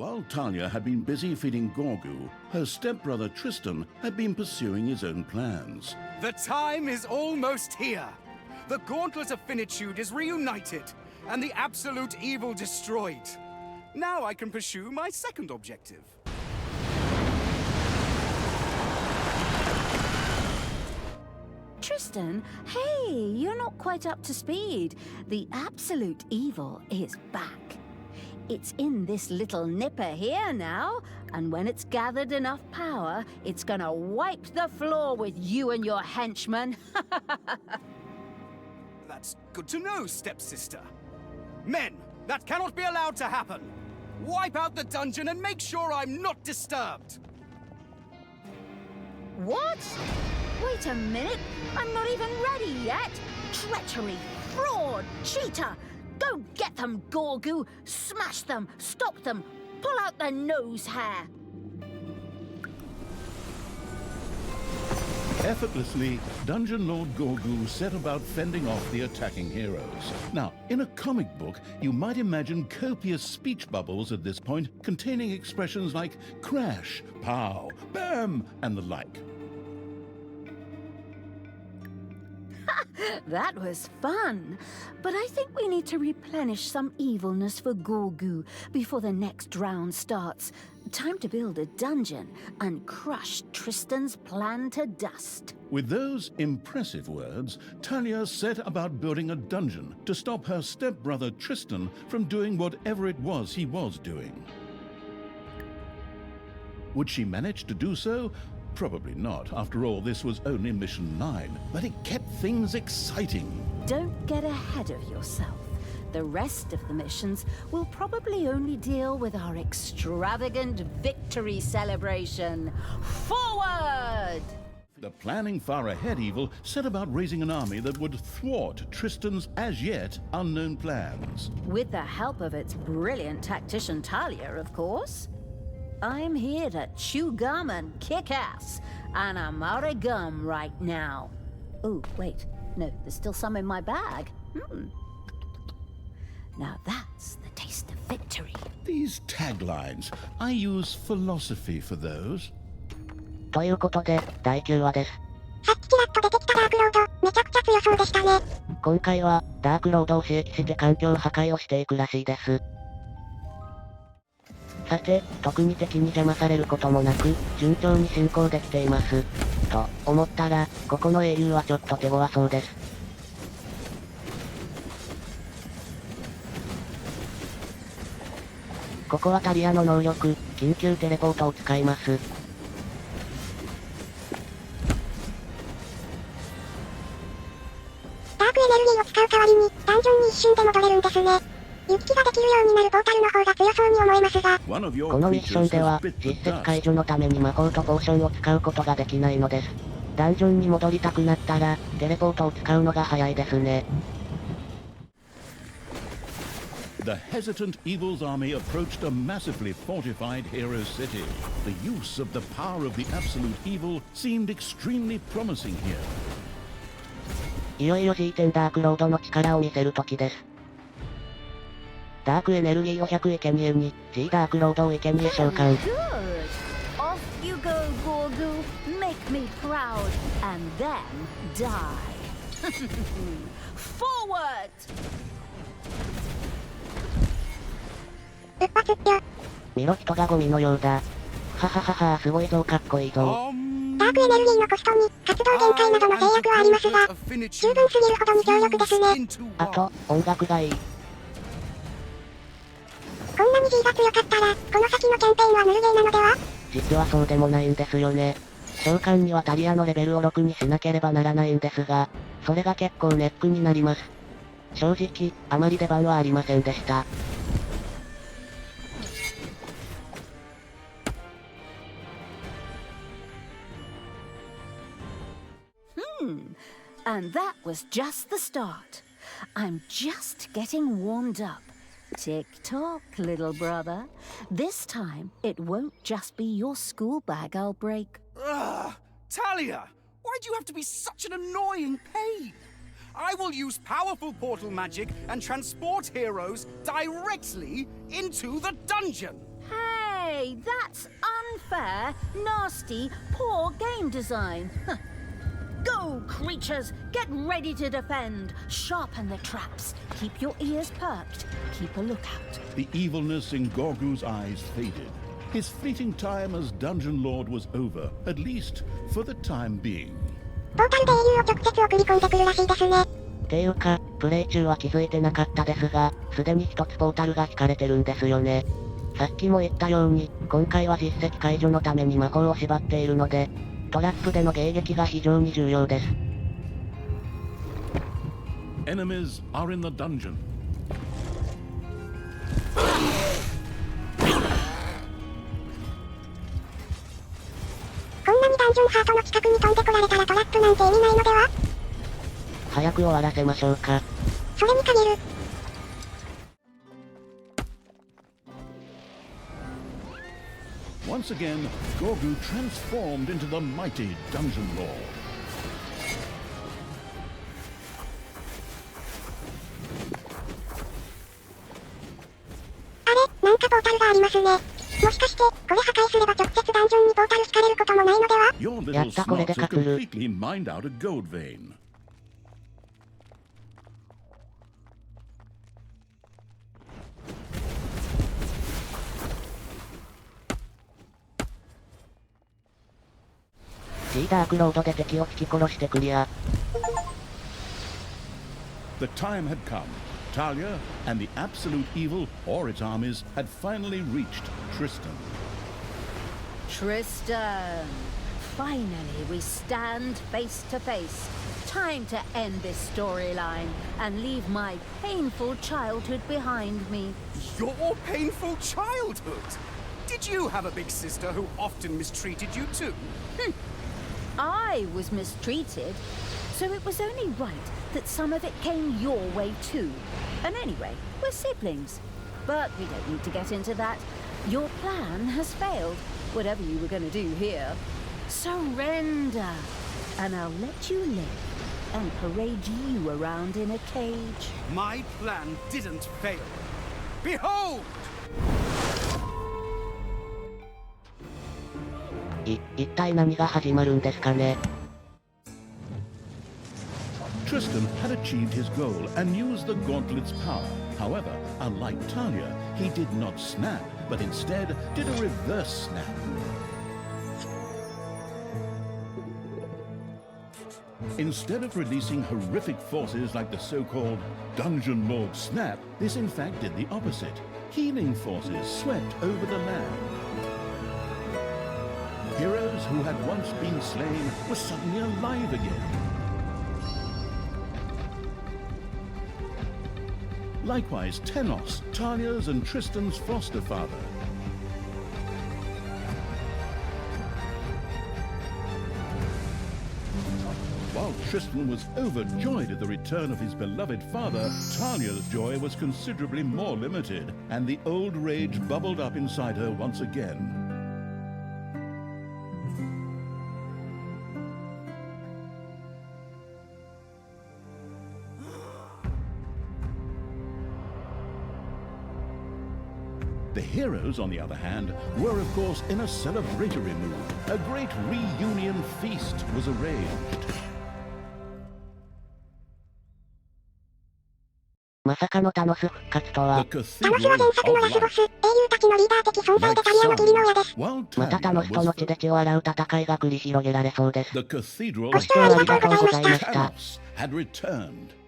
While Talia had been busy feeding Gorgu, her stepbrother Tristan had been pursuing his own plans. The time is almost here. The Gauntlet of Finitude is reunited, and the absolute evil destroyed. Now I can pursue my second objective. Tristan, hey, you're not quite up to speed. The absolute evil is back. It's in this little nipper here now, and when it's gathered enough power, it's gonna wipe the floor with you and your henchmen. That's good to know, stepsister. Men, that cannot be allowed to happen. Wipe out the dungeon and make sure I'm not disturbed. What? Wait a minute, I'm not even ready yet. Treachery, fraud, cheater. Go get them, Gorgu! Smash them! Stop them! Pull out their nose hair! Effortlessly, Dungeon Lord Gorgu set about fending off the attacking heroes. Now, in a comic book, you might imagine copious speech bubbles at this point containing expressions like crash, pow, bam, and the like. That was fun, but I think we need to replenish some evilness for Gorgu before the next round starts. Time to build a dungeon and crush Tristan's plan to dust. With those impressive words, Talia set about building a dungeon to stop her stepbrother Tristan from doing whatever it was he was doing. Would she manage to do so? Probably not. After all, this was only Mission 9, but it kept things exciting. Don't get ahead of yourself. The rest of the missions will probably only deal with our extravagant victory celebration. Forward! The planning far ahead evil set about raising an army that would thwart Tristan's as yet unknown plans. With the help of its brilliant tactician Talia, of course. I'm here to chew gum and kick ass, and I'm out of gum right now. Oh, wait, no, there's still some in my bag. Now that's the taste of victory. These taglines, I use philosophy for those. ということで、第9話です。さっきちらっと出てきたダークロード、めちゃくちゃ強そうでしたね。今回は、ダークロードを刺激して環境破壊をしていくらしいです。さて、特に敵に邪魔されることもなく、順調に進行できています。と、思ったら、ここの英雄はちょっと手強そうです。ここはタリアの能力、緊急テレポートを使います。ダークエネルギーを使う代わりに、ダンジョンに一瞬で戻れるんですね。行き来ができるようになるポータルの方が強そうに思えますが、このミッションでは、実績解除のために魔法とポーションを使うことができないのです。ダンジョンに戻りたくなったら、テレポートを使うのが早いですね。The hesitant evil's army approached a massively fortified hero city. The use of the power of the absolute evil seemed extremely promising here. いよいよ G10 ダークロードの力を見せる時です。ダークエネルギーを100生贄に、G ダークロードを生贄召喚。Off you go, Gorgu. Make me proud, and then die. Forward! うっぱつっぴょ。見ろ人がゴミのようだ。ははははすごいぞかっこいいぞ。ダークエネルギーのコストに、活動限界などの制約はありますが、十分すぎるほどに強力ですね。あと、音楽がいい。こんなに G が強かったら、この先のキャンペーンはぬるゲーなのでは？実はそうでもないんですよね。召喚にはタリアのレベルを6にしなければならないんですが、それが結構ネックになります。正直、あまり出番はありませんでした。And that was just the start. I'm just getting warmed up. Tick-tock, little brother. This time, it won't just be your school bag I'll break. Ugh! Talia! Why'd you have to be such an annoying pain? I will use powerful portal magic and transport heroes directly into the dungeon! say that's unfair, nasty, poor game design. Huh. Go, creatures! Get ready to defend! Sharpen the traps. Keep your ears perked. Keep a lookout. The evilness in Gorgu's eyes faded. His fleeting time as Dungeon Lord was over, at least for the time being. ポータルで英雄を直接送り込んでくるらしいですね。ていうか、プレイ中は気づいてなかったですが、すでに一つポータルが引かれてるんですよね。さっきも言ったように、今回は実績解除のために魔法を縛っているので、トラップでの迎撃が非常に重要です。Enemies are in the dungeon. こんなにダンジョンハートの近くに飛んでこられたらトラップなんて意味ないのでは？早く終わらせましょうか。それに限る。Once again, Gorgu transformed into the mighty Dungeon Lord. あれ、なんかポータルがありますね。もしかして、これ破壊すれば直接ダンジョンにポータル引かれることもないのでは？ Your little やったこれで snots have 隠る。 completely mined out a gold vein. ダークロードで敵を引き殺してクリア。The time had come. Talia and the absolute evil, or its armies, had finally reached Tristan. Tristan! Finally, we stand face to face. Time to end this storyline and leave my painful childhood behind me. Your painful childhood? Did you have a big sister who often mistreated you too? I was mistreated, so it was only right that some of it came your way too. And anyway, we're siblings. But we don't need to get into that. Your plan has failed, whatever you were going to do here. Surrender, and I'll let you live and parade you around in a cage. My plan didn't fail. Behold! 一体何が始まるんですかね。Tristan had achieved his goal and used the gauntlet's power. However, unlike Talia, he did not snap, but instead did a reverse snap. Instead of releasing horrific forces like the so-called Dungeon Lord Snap, this in fact did the opposite. Healing forces swept over the land. Heroes who had once been slain were suddenly alive again. Likewise, Tenos, Talia's and Tristan's foster father. While Tristan was overjoyed at the return of his beloved father, Talia's joy was considerably more limited, and the old rage bubbled up inside her once again. The heroes, on the other hand, were of course in a celebratory mood. A great reunion feast was arranged. まさかのタノス復活とは。The タノス Cathedral は前作のラ of スボス、英 Light. 雄たちのリーダー的存在でタリアの義理の親です。While またタ Talia ノスとの was 血で血を洗う戦いが繰り広げられそうです。 the Cathedral ご視聴ありがとうございました。 Tanos had returned.